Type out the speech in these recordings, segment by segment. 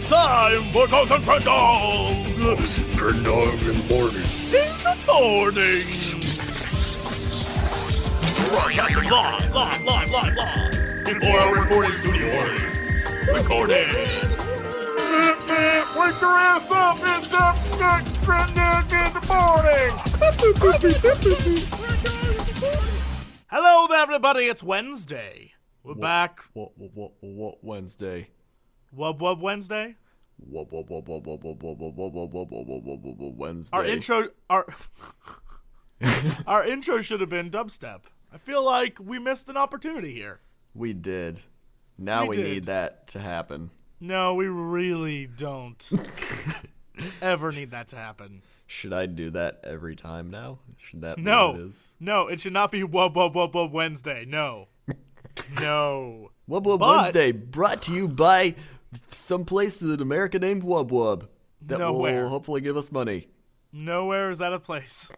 It's time for Ghost and Crendor! Ghost and Crendor in the morning. In the morning! Broadcasting live! Before our recording studio audience. Recording! Wake your ass up! It's the Crendor in the morning! Hello there, everybody! It's Wednesday. We're back. What Wednesday? Wub Wednesday? Wednesday. Our intro should have been dubstep. I feel like we missed an opportunity here. We did. Now we need that to happen. No, we really don't ever need that to happen. Should I do that every time now? Should that be No. what it is? No, it should not be Wub Wednesday. No. No. Wub Wednesday, brought to you by some place in America named Wub that Nowhere. will hopefully give us money. Nowhere is that a place.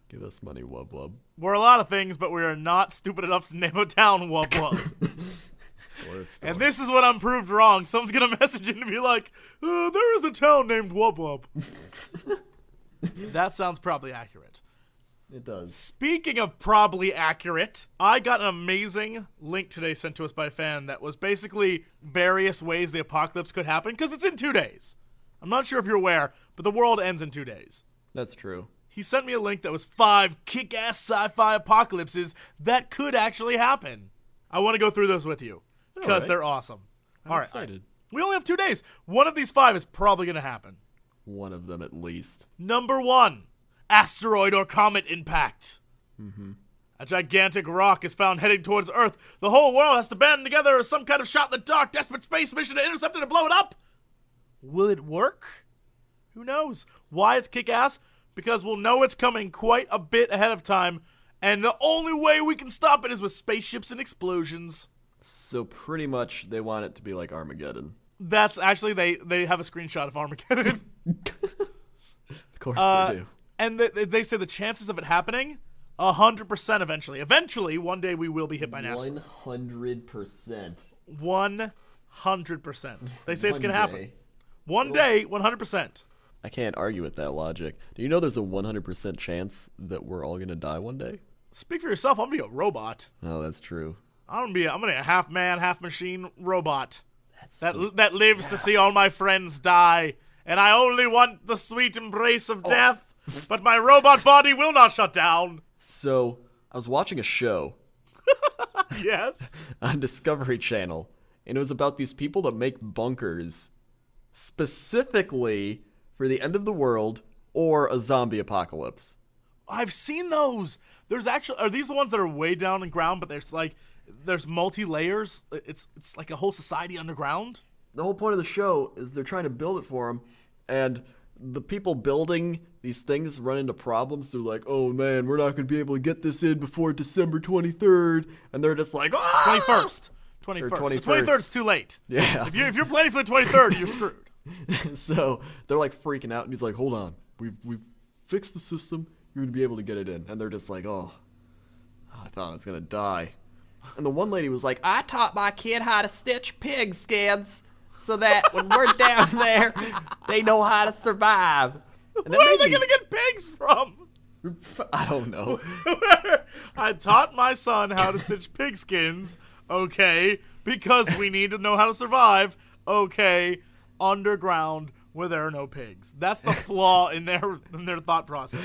Give us money, Wub. We're a lot of things, but we are not stupid enough to name a town Wub. Or a store. And this is what I'm proved wrong. Someone's going to message in and be like, there is a town named Wub. That sounds probably accurate. It does. Speaking of probably accurate, I got an amazing link today sent to us by a fan that was basically various ways the apocalypse could happen, because it's in 2 days. I'm not sure if you're aware, but the world ends in 2 days. That's true. He sent me a link that was 5 kick-ass sci-fi apocalypses that could actually happen. I want to go through those with you, because right. they're awesome. I'm excited. We only have 2 days. One of these 5 is probably going to happen. One of them at least. Number 1. Asteroid or comet impact. A gigantic rock is found heading towards Earth. The whole world has to band together as some kind of shot-in-the-dark, desperate space mission to intercept it and blow it up. Will it work? Who knows? Why it's kick-ass? Because we'll know it's coming quite a bit ahead of time, and the only way we can stop it is with spaceships and explosions. So pretty much they want it to be like Armageddon. That's actually, they have a screenshot of Armageddon. Of course they do. And they say the chances of it happening, 100% eventually. Eventually, one day we will be hit by an asteroid. 100%. 100%. They say it's going to happen. Day. One day, 100%. I can't argue with that logic. Do you know there's a 100% chance that we're all going to die one day? Speak for yourself. I'm going to be a robot. Oh, that's true. I'm going to be a half man, half machine robot. That so- lives to see all my friends die. And I only want the sweet embrace of death. But my robot body will not shut down. So, I was watching a show Yes. on Discovery Channel, and it was about these people that make bunkers specifically for the end of the world or a zombie apocalypse. I've seen those. There's actually, are these the ones that are way down in ground, but there's multi-layers? It's like a whole society underground? The whole point of the show is they're trying to build it for them, and the people building these things run into problems. They're like, oh man, we're not going to be able to get this in before December 23rd. And they're just like, ah! 21st. 21st. The 23rd is too late. Yeah. If you're planning for the 23rd, you're screwed. So they're like freaking out, and he's like, hold on. We've fixed the system. You're going to be able to get it in. And they're just like, oh, I thought I was going to die. And the one lady was like, I taught my kid how to stitch pig skins so that when we're down there, they know how to survive. And Where are they going to get pigs from? I don't know. I taught my son how to stitch pig skins. Okay. Because we need to know how to survive. Okay. Underground where there are no pigs. That's the flaw in their thought process.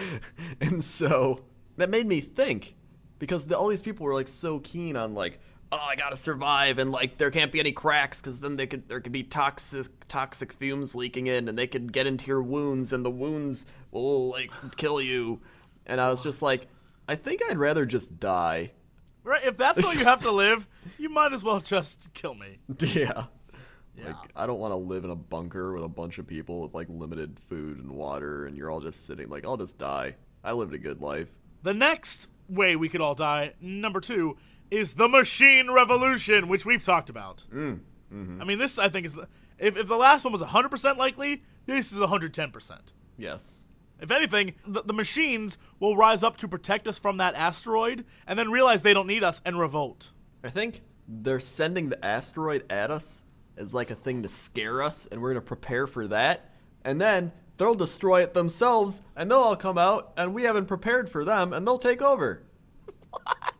And so that made me think, because all these people were like so keen on like, oh, I gotta survive, and like there can't be any cracks because then there could be toxic fumes leaking in, and they could get into your wounds, and the wounds will like kill you. And I was just like, I think I'd rather just die. Right? If that's how you have to live, you might as well just kill me. Yeah. Yeah. Like, I don't want to live in a bunker with a bunch of people with like limited food and water, and you're all just sitting. Like, I'll just die. I lived a good life. The next way we could all die, number 2, is the machine revolution, which we've talked about. I mean, this, I think, is... If the last one was 100% likely, this is 110%. Yes. If anything, the machines will rise up to protect us from that asteroid, and then realize they don't need us and revolt. I think they're sending the asteroid at us, as like a thing to scare us, and we're gonna prepare for that, and then they'll destroy it themselves, and they'll all come out, and we haven't prepared for them, and they'll take over. What?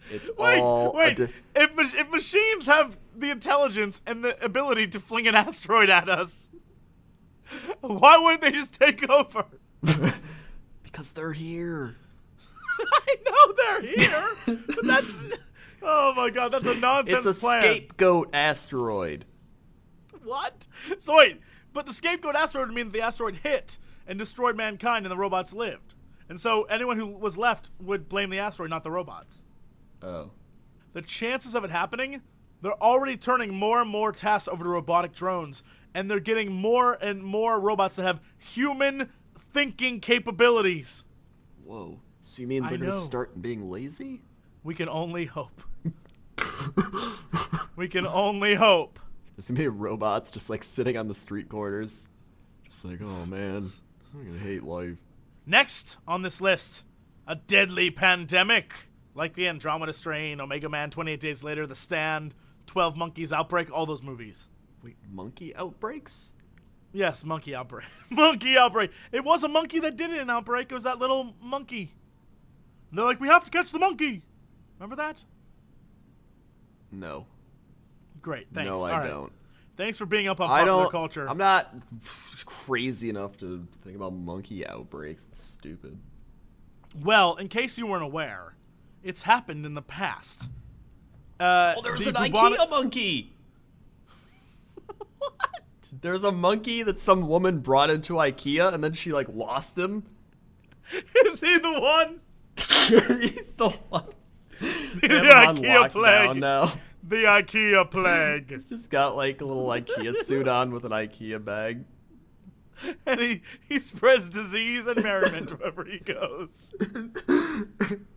It's Wait. all If machines have the intelligence and the ability to fling an asteroid at us, why wouldn't they just take over? because they're here. I know they're here, but that's... Oh my god, that's a nonsense It's a plan. scapegoat asteroid. What? So wait, but the scapegoat asteroid would mean that the asteroid hit and destroyed mankind and the robots lived. And so anyone who was left would blame the asteroid, not the robots. Oh. The chances of it happening, they're already turning more and more tasks over to robotic drones, and they're getting more and more robots that have human thinking capabilities. Whoa. So you mean they're going to start being lazy? We can only hope. We can only hope. There's going to be robots just like sitting on the street corners. Just like, oh man, I'm going to hate life. Next on this list, a deadly pandemic. Like the Andromeda Strain, Omega Man, 28 Days Later, The Stand, 12 Monkeys Outbreak, all those movies. Wait, monkey outbreaks? Yes, monkey outbreak. Monkey outbreak. It was a monkey that did it in Outbreak. It was that little monkey. And they're like, we have to catch the monkey. Remember that? No. Great, thanks. No, I don't. Thanks for being up on popular culture. I'm not crazy enough to think about monkey outbreaks. It's stupid. Well, in case you weren't aware, it's happened in the past. Oh, there was the an bubonic- IKEA monkey! What? There's a monkey that some woman brought into IKEA, and then she, like, lost him. Is he the one? He's the one. The IKEA plague. Now. The IKEA plague. He's just got, like, a little IKEA suit on with an IKEA bag. And he spreads disease and merriment wherever he goes.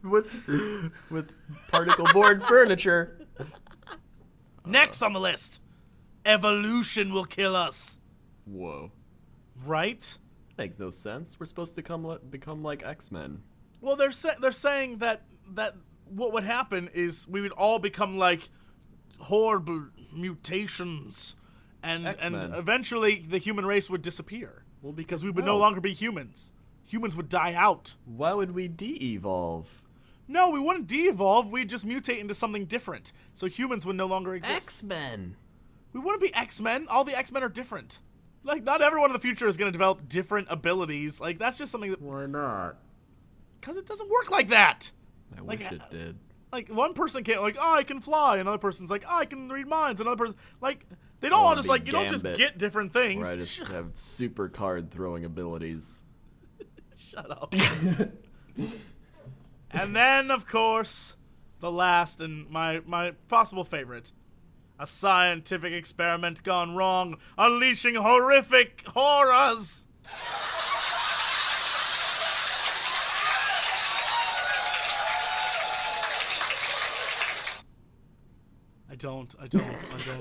with particle board furniture. Next on the list, evolution will kill us. Whoa. Right? Makes no sense. We're supposed to become like X-Men. Well, they're saying that what would happen is we would all become like horrible mutations. And eventually the human race would disappear. Well, because we would no longer be humans. Humans would die out. Why would we de-evolve? No, we wouldn't de-evolve. We'd just mutate into something different. So humans would no longer exist. X-Men! We wouldn't be X-Men. All the X-Men are different. Like, not everyone in the future is going to develop different abilities. Like, that's just something that... Why not? Because it doesn't work like that. I wish it did. Like, one person can't, like, oh, I can fly. Another person's like, oh, I can read minds. Another person, like... They don't all just, like, you don't just get different things. Where I just have super card throwing abilities. Shut up. And then, of course, the last and my possible favorite. A scientific experiment gone wrong, unleashing horrific horrors. I don't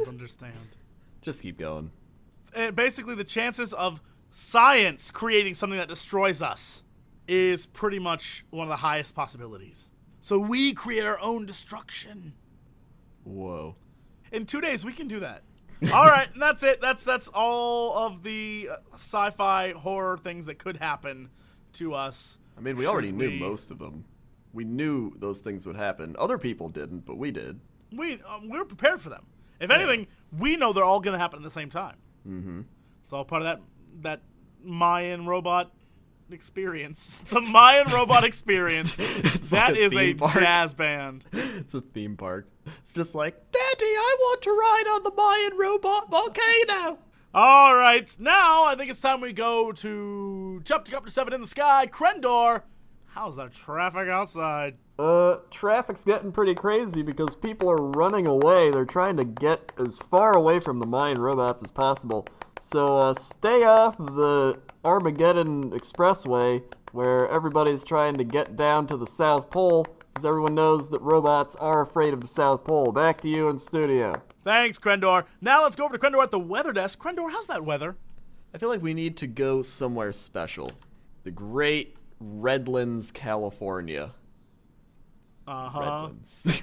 understand. Just keep going. Basically, the chances of science creating something that destroys us is pretty much one of the highest possibilities. So we create our own destruction. Whoa. In 2 days, we can do that. All right, and that's it. That's all of the sci-fi horror things that could happen to us. I mean, we already knew most of them. We knew those things would happen. Other people didn't, but we did. We were prepared for them. If anything, we know they're all going to happen at the same time. Mm-hmm. It's all part of that Mayan robot experience. The Mayan robot experience. That is a jazz band. It's a theme park. It's just like, Daddy, I want to ride on the Mayan robot volcano. All right, now I think it's time we go to Chapter 7 in the Sky. Crendor, how's the traffic outside? Traffic's getting pretty crazy because people are running away. They're trying to get as far away from the Mayan robots as possible. So, stay off the Armageddon Expressway, where everybody's trying to get down to the South Pole, because everyone knows that robots are afraid of the South Pole. Back to you in studio. Thanks, Crendor. Now let's go over to Crendor at the weather desk. Crendor, how's that weather? I feel like we need to go somewhere special. The great Redlands, California. Uh-huh. Redlands.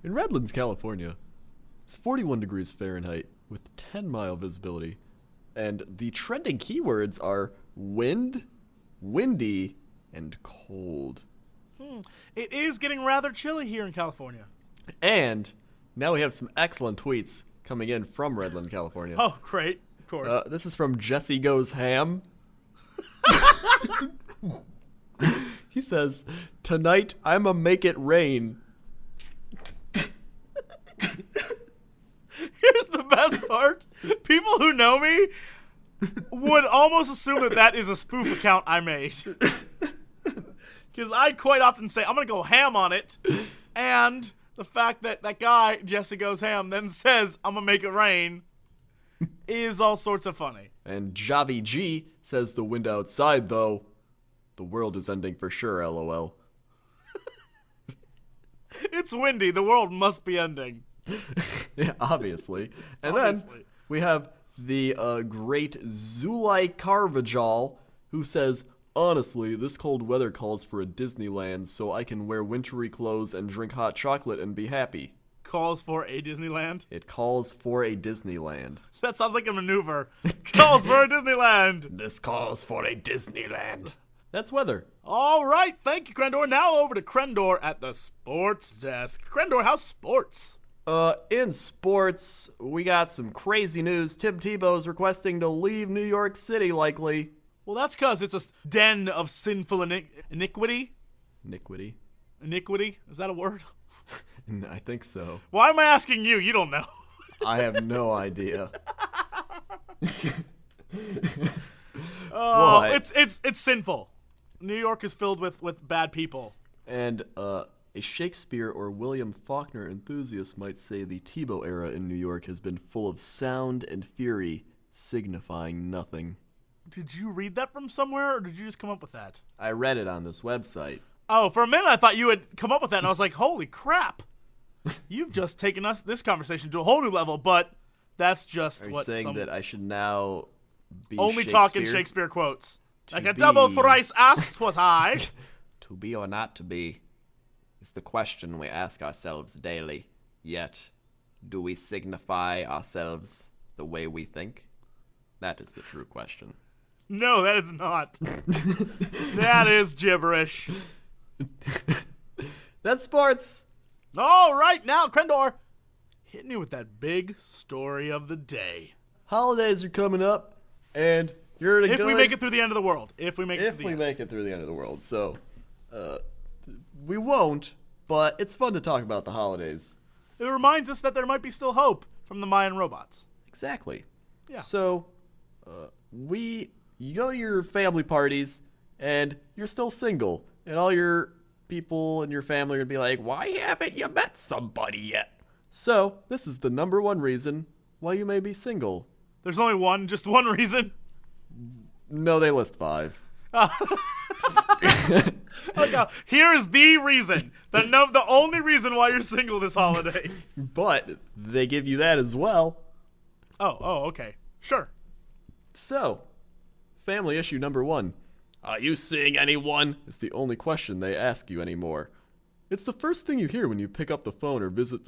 In Redlands, California, It's 41 degrees Fahrenheit with 10-mile visibility. And the trending keywords are wind, windy, and cold. It is getting rather chilly here in California. And now we have some excellent tweets coming in from Redland, California. Oh, great. Of course. This is from Jesse Goes Ham. He says, "Tonight I'ma make it rain." Here's the best part. People who know me would almost assume that that is a spoof account I made. Because I quite often say, I'm going to go ham on it. And the fact that that guy, Jesse Goes Ham, then says, I'm going to make it rain, is all sorts of funny. And Javi G says, "The wind outside, though. The world is ending for sure, LOL." It's windy. The world must be ending. Yeah, obviously. And Obviously. then we have the great Zulai Carvajal, who says, "Honestly, this cold weather calls for a Disneyland so I can wear wintry clothes and drink hot chocolate and be happy." Calls for a Disneyland? It calls for a Disneyland. That sounds like a maneuver. Calls for a Disneyland. This calls for a Disneyland. That's weather. All right. Thank you, Crendor. Now over to Crendor at the sports desk. Crendor, how's sports? In sports, we got some crazy news. Tim Tebow's requesting to leave New York City, likely. Well, that's because it's a den of sinful iniquity. Iniquity? Iniquity? Is that a word? I think so. Why am I asking you? You don't know. I have no idea. Oh, What? it's sinful. New York is filled with bad people. And a Shakespeare or William Faulkner enthusiast might say the Tebow era in New York has been full of sound and fury, signifying nothing. Did you read that from somewhere, or did you just come up with that? I read it on this website. Oh, for a minute I thought you had come up with that, and I was like, holy crap. You've just taken this conversation to a whole new level, but that's just Are you what saying that I should now be only Shakespeare? talking Shakespeare quotes. To Like a be- double thrice asked was I. To be or not to be is the question we ask ourselves daily. Yet, do we signify ourselves the way we think? That is the true question. No, that is not. That is gibberish. That's sports. All right, now, Crendor, hit me with that big story of the day. Holidays are coming up, and you're in a If we make it through the end of the world. If we make it through the end. make it through the end of the world. So, we won't, but it's fun to talk about the holidays. It reminds us that there might be still hope from the Mayan robots. Exactly. Yeah. So, you go to your family parties, and you're still single, and all your people in your family are gonna be like, "Why haven't you met somebody yet?" So, this is the number one reason why you may be single. There's only just one reason. No, they list 5. Okay, here's the reason. The only reason why you're single this holiday. But they give you that as well. Oh, okay. Sure. So, family issue number 1. Are you seeing anyone? Is the only question they ask you anymore. It's the first thing you hear when you pick up the phone or visit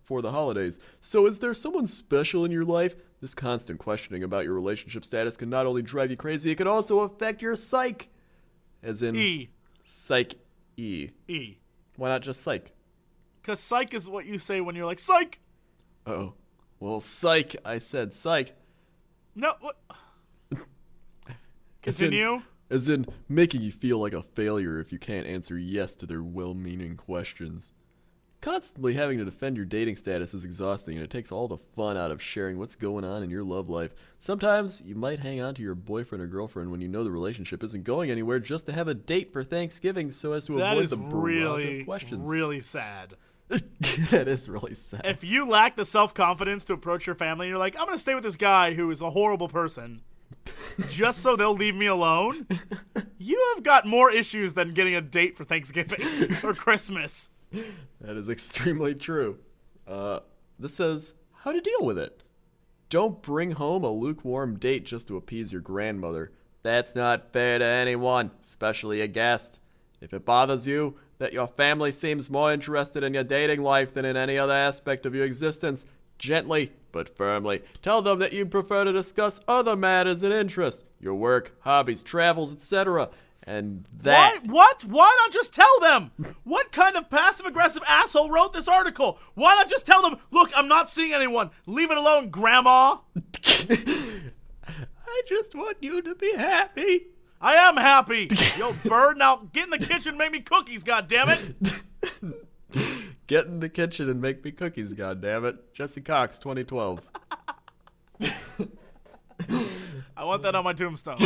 for the holidays. So is there someone special in your life? This constant questioning about your relationship status can not only drive you crazy, it can also affect your psyche. As in... E. Psych E. E. Why not just psych? Because psych is what you say when you're like, psych! Oh. Well, psych. I said psych. No, what? Continue. As in making you feel like a failure if you can't answer yes to their well-meaning questions. Constantly having to defend your dating status is exhausting, and it takes all the fun out of sharing what's going on in your love life. Sometimes you might hang on to your boyfriend or girlfriend when you know the relationship isn't going anywhere just to have a date for Thanksgiving so as to avoid the barrage of questions. Really sad. That is really sad. If you lack the self-confidence to approach your family and you're like, I'm going to stay with this guy who is a horrible person just so they'll leave me alone, you have got more issues than getting a date for Thanksgiving or Christmas. That is extremely true. This says, how to deal with it. Don't bring home a lukewarm date just to appease your grandmother. That's not fair to anyone, especially a guest. If it bothers you that your family seems more interested in your dating life than in any other aspect of your existence, Gently but firmly, tell them that you prefer to discuss other matters of interest, your work, hobbies, travels, etc. And that... What? Why not just tell them? What kind of passive-aggressive asshole wrote this article? Why not just tell them, look, I'm not seeing anyone. Leave it alone, Grandma. I just want you to be happy. I am happy. Yo, bird, now get in the kitchen and make me cookies, goddammit. Get in the kitchen and make me cookies, goddammit. Jesse Cox, 2012. I want that on my tombstone.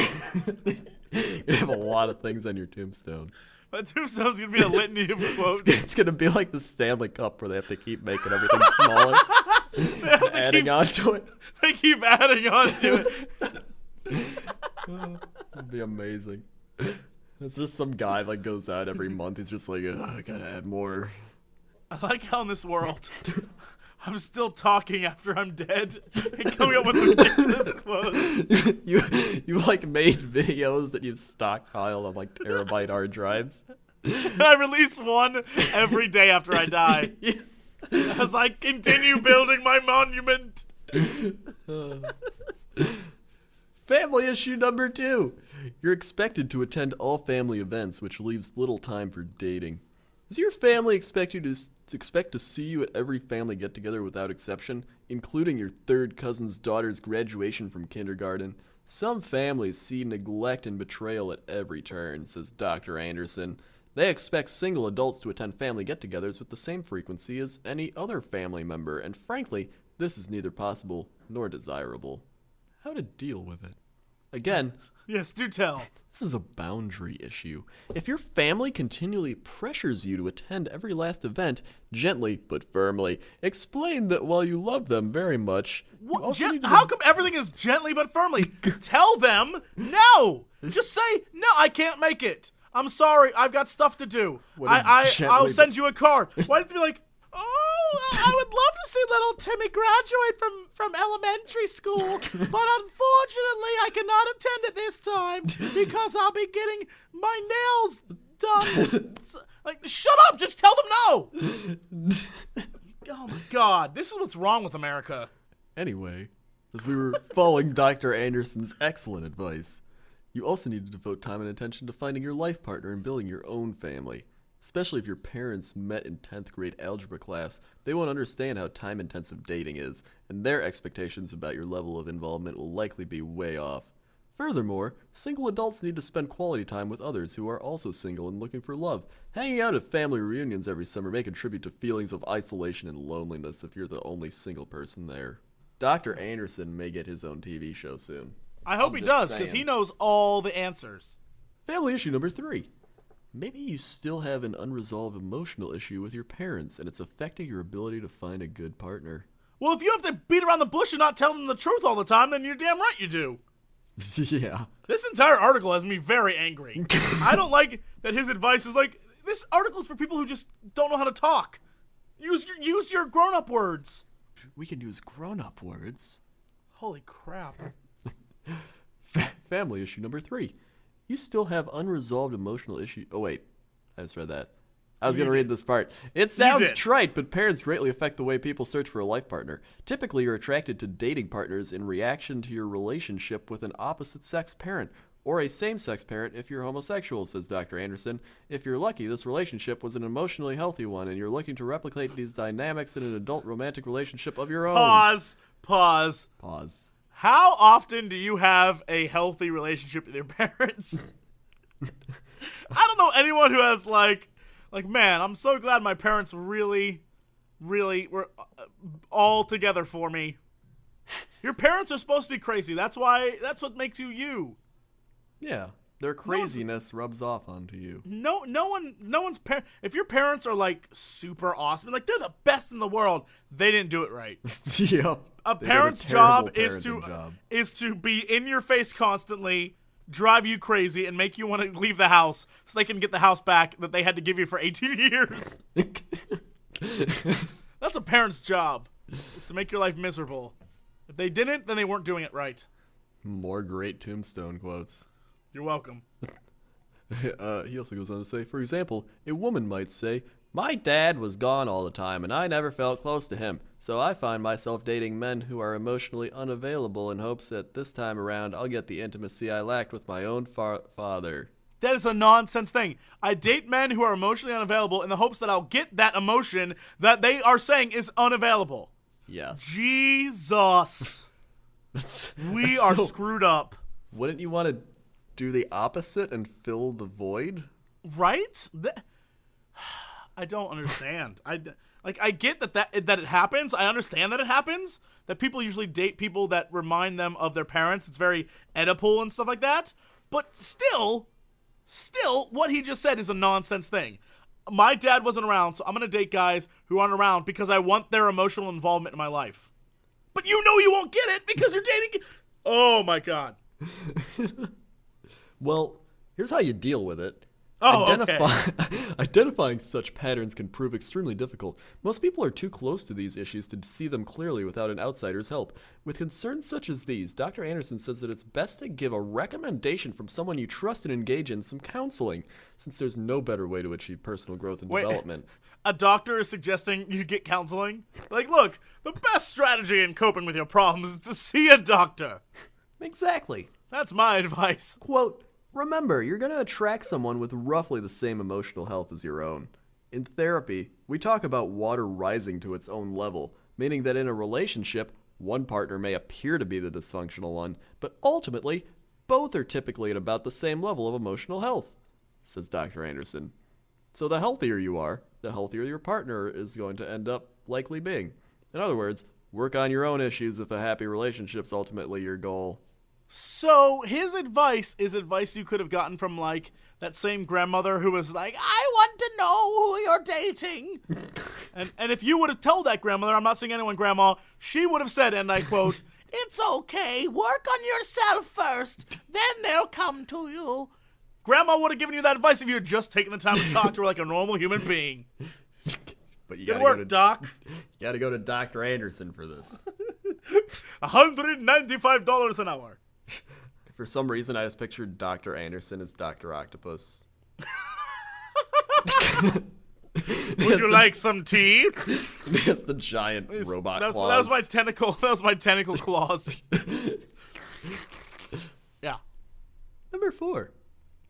You're gonna have a lot of things on your tombstone. My tombstone's gonna be a litany of quotes. It's gonna be like the Stanley Cup where they have to keep making everything smaller. Adding onto it. They keep adding on to it. That'd be amazing. It's just some guy like goes out every month. He's just like, I gotta add more. I like how in this world, I'm still talking after I'm dead and coming up with ridiculous quotes. You like made videos that you've stockpiled on like terabyte hard drives. I release one every day after I die. As I continue building my monument. Family issue number 2. You're expected to attend all family events, which leaves little time for dating. Does your family expect to see you at every family get-together without exception, including your third cousin's daughter's graduation from kindergarten? Some families see neglect and betrayal at every turn, says Dr. Anderson. They expect single adults to attend family get-togethers with the same frequency as any other family member, and frankly, this is neither possible nor desirable. How to deal with it? Again, yes, do tell. This is a boundary issue. If your family continually pressures you to attend every last event, gently but firmly explain that while you love them very much, how come everything is gently but firmly? Tell them no. Just say no. I can't make it. I'm sorry. I've got stuff to do. I'll send you a card. Why did you be like? Oh, I would love to see little Timmy graduate from elementary school, but unfortunately I cannot attend it this time because I'll be getting my nails done. Like, shut up! Just tell them no! Oh my god, this is what's wrong with America. Anyway, as we were following Dr. Anderson's excellent advice, you also need to devote time and attention to finding your life partner and building your own family. Especially if your parents met in 10th grade algebra class, they won't understand how time-intensive dating is, and their expectations about your level of involvement will likely be way off. Furthermore, single adults need to spend quality time with others who are also single and looking for love. Hanging out at family reunions every summer may contribute to feelings of isolation and loneliness if you're the only single person there. Dr. Anderson may get his own TV show soon. I hope he does, because he knows all the answers. Family issue number 3. Maybe you still have an unresolved emotional issue with your parents, and it's affecting your ability to find a good partner. Well, if you have to beat around the bush and not tell them the truth all the time, then you're damn right you do. Yeah. This entire article has me very angry. I don't like that his advice is like, this article is for people who just don't know how to talk. Use your grown-up words. We can use grown-up words. Holy crap. Family issue number 3. You still have unresolved emotional issues. Oh, wait. I just read that. I was going to read this part. It sounds trite, but parents greatly affect the way people search for a life partner. Typically, you're attracted to dating partners in reaction to your relationship with an opposite-sex parent, or a same-sex parent if you're homosexual, says Dr. Anderson. If you're lucky, this relationship was an emotionally healthy one, and you're looking to replicate these dynamics in an adult romantic relationship of your own. Pause. How often do you have a healthy relationship with your parents? I don't know anyone who has like, man, I'm so glad my parents really were all together for me. Your parents are supposed to be crazy. That's what makes you you. Yeah, their craziness rubs off onto you. No one's if your parents are like super awesome, like they're the best in the world, they didn't do it right. Yep. A parent's job is to be in your face constantly, drive you crazy, and make you want to leave the house so they can get the house back that they had to give you for 18 years. That's a parent's job, is to make your life miserable. If they didn't, then they weren't doing it right. More great tombstone quotes. You're welcome. He also goes on to say, for example, a woman might say, My dad was gone all the time, and I never felt close to him, so I find myself dating men who are emotionally unavailable in hopes that this time around I'll get the intimacy I lacked with my own father. That is a nonsense thing. I date men who are emotionally unavailable in the hopes that I'll get that emotion that they are saying is unavailable. Yeah. Jesus. We are screwed up. Wouldn't you want to do the opposite and fill the void? Right? I don't understand. I get that it happens. I understand that it happens. That people usually date people that remind them of their parents. It's very Oedipal and stuff like that. But still, what he just said is a nonsense thing. My dad wasn't around, so I'm going to date guys who aren't around because I want their emotional involvement in my life. But you know you won't get it because you're dating... Oh, my God. Well, here's how you deal with it. Okay. Identifying such patterns can prove extremely difficult. Most people are too close to these issues to see them clearly without an outsider's help. With concerns such as these, Dr. Anderson says that it's best to give a recommendation from someone you trust and engage in some counseling, since there's no better way to achieve personal growth and development. A doctor is suggesting you get counseling? Like, look, the best strategy in coping with your problems is to see a doctor. Exactly. That's my advice. Quote, remember, you're going to attract someone with roughly the same emotional health as your own. In therapy, we talk about water rising to its own level, meaning that in a relationship, one partner may appear to be the dysfunctional one, but ultimately, both are typically at about the same level of emotional health, says Dr. Anderson. So the healthier you are, the healthier your partner is going to end up likely being. In other words, work on your own issues if a happy relationship's ultimately your goal. So his advice is advice you could have gotten from, like, that same grandmother who was like, I want to know who you're dating. and if you would have told that grandmother, I'm not saying anyone, Grandma, she would have said, and I quote, it's okay, work on yourself first, then they'll come to you. Grandma would have given you that advice if you had just taken the time to talk to her like a normal human being. But you Good work, Doc. You gotta go to Dr. Anderson for this. $195 an hour. For some reason, I just pictured Dr. Anderson as Dr. Octopus. Would you like some tea? It's the giant robot claws. That was my tentacle. That was my tentacle claws. Yeah. Number 4.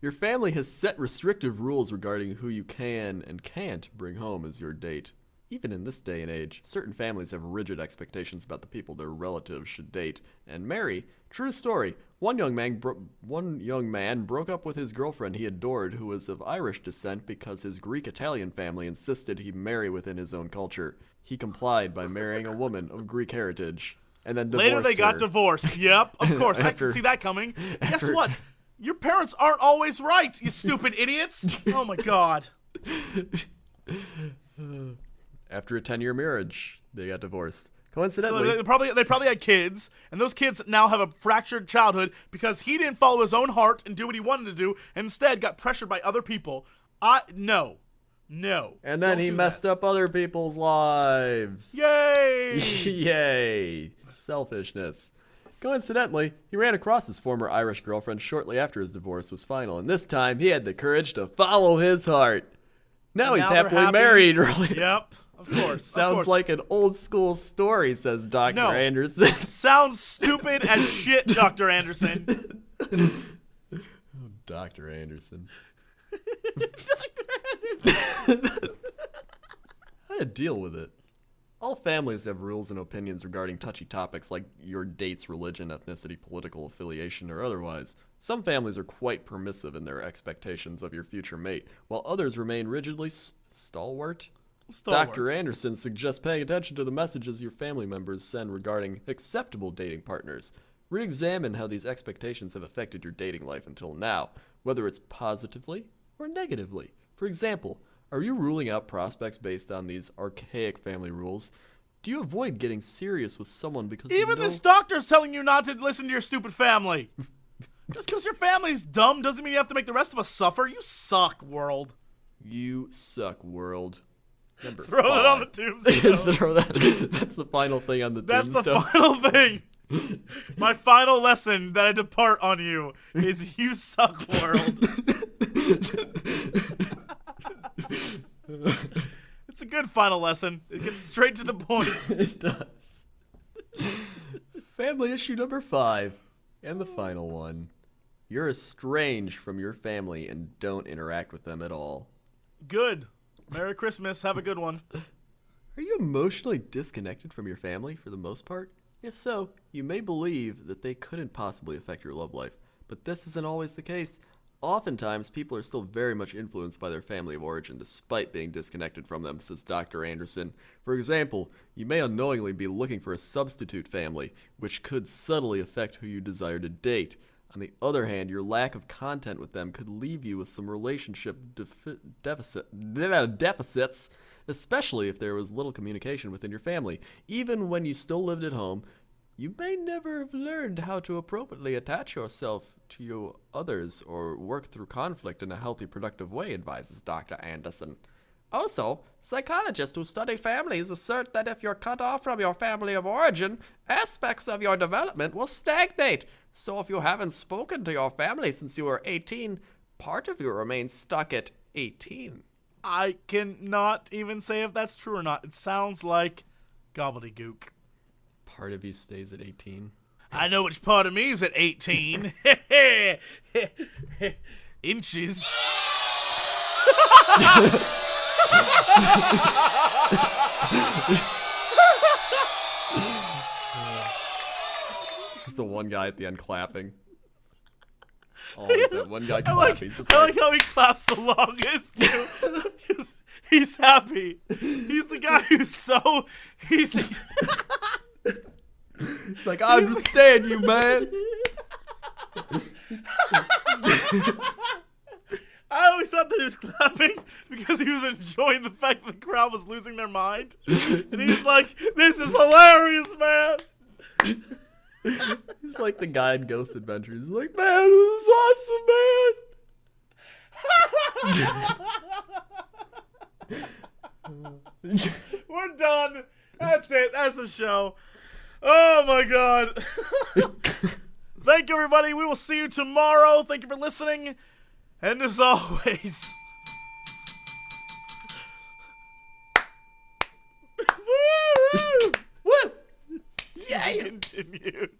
Your family has set restrictive rules regarding who you can and can't bring home as your date. Even in this day and age, certain families have rigid expectations about the people their relatives should date and marry. True story. One young man broke up with his girlfriend he adored, who was of Irish descent, because his Greek-Italian family insisted he marry within his own culture. He complied by marrying a woman of Greek heritage, and then divorced Later they got divorced. Yep, of course. I can see that coming. Guess what? Your parents aren't always right, you stupid idiots. Oh, my God. After a 10-year marriage, they got divorced. Coincidentally, so they probably had kids, and those kids now have a fractured childhood because he didn't follow his own heart and do what he wanted to do, and instead got pressured by other people. No. And then he messed up other people's lives. Yay! Yay! Selfishness. Coincidentally, he ran across his former Irish girlfriend shortly after his divorce was final, and this time he had the courage to follow his heart. Now he's happily married. Really. Yep. Of course. Sounds like an old school story, says Dr. Anderson. Sounds stupid as shit, Dr. Anderson. Oh, Dr. Anderson. Dr. Anderson. How to deal with it? All families have rules and opinions regarding touchy topics like your date's religion, ethnicity, political affiliation, or otherwise. Some families are quite permissive in their expectations of your future mate, while others remain rigidly stalwart. Dr. Anderson suggests paying attention to the messages your family members send regarding acceptable dating partners. Re-examine how these expectations have affected your dating life until now, whether it's positively or negatively. For example, are you ruling out prospects based on these archaic family rules? Do you avoid getting serious with someone because Even this doctor's telling you not to listen to your stupid family. Just because your family's dumb doesn't mean you have to make the rest of us suffer. You suck, world. You suck, world. Number Throw 5. that on the tombstone. Throw that. That's the final thing on the tombstone. That's the final thing. My final lesson that I depart on you is you suck, world. good final lesson. It gets straight to the point. It does. Family issue number 5, and the final one. You're estranged from your family and don't interact with them at all. Good. Merry Christmas. Have a good one. Are you emotionally disconnected from your family for the most part? If so, you may believe that they couldn't possibly affect your love life, but this isn't always the case. Oftentimes, people are still very much influenced by their family of origin despite being disconnected from them, says Dr. Anderson. For example, you may unknowingly be looking for a substitute family, which could subtly affect who you desire to date. On the other hand, your lack of content with them could leave you with some relationship deficits, especially if there was little communication within your family. Even when you still lived at home, you may never have learned how to appropriately attach yourself to your others or work through conflict in a healthy, productive way, advises Dr. Anderson. Also, psychologists who study families assert that if you're cut off from your family of origin, aspects of your development will stagnate. So if you haven't spoken to your family since you were 18, part of you remains stuck at 18. I cannot even say if that's true or not. It sounds like gobbledygook. Part of you stays at 18. I know which part of me is at 18. Inches. It's the one guy at the end clapping. Always that one guy clapping. I like how he claps the longest, too. He's happy. He's the guy who's so... It's like, I understand you, man. I always thought that he was clapping because he was enjoying the fact that the crowd was losing their mind. And he's like, this is hilarious, man. He's like the guy in Ghost Adventures. He's like, man, this is awesome, man. We're done. That's it. That's the show. Oh, my God. Thank you, everybody. We will see you tomorrow. Thank you for listening. And as always... Woo! Yeah. Continued.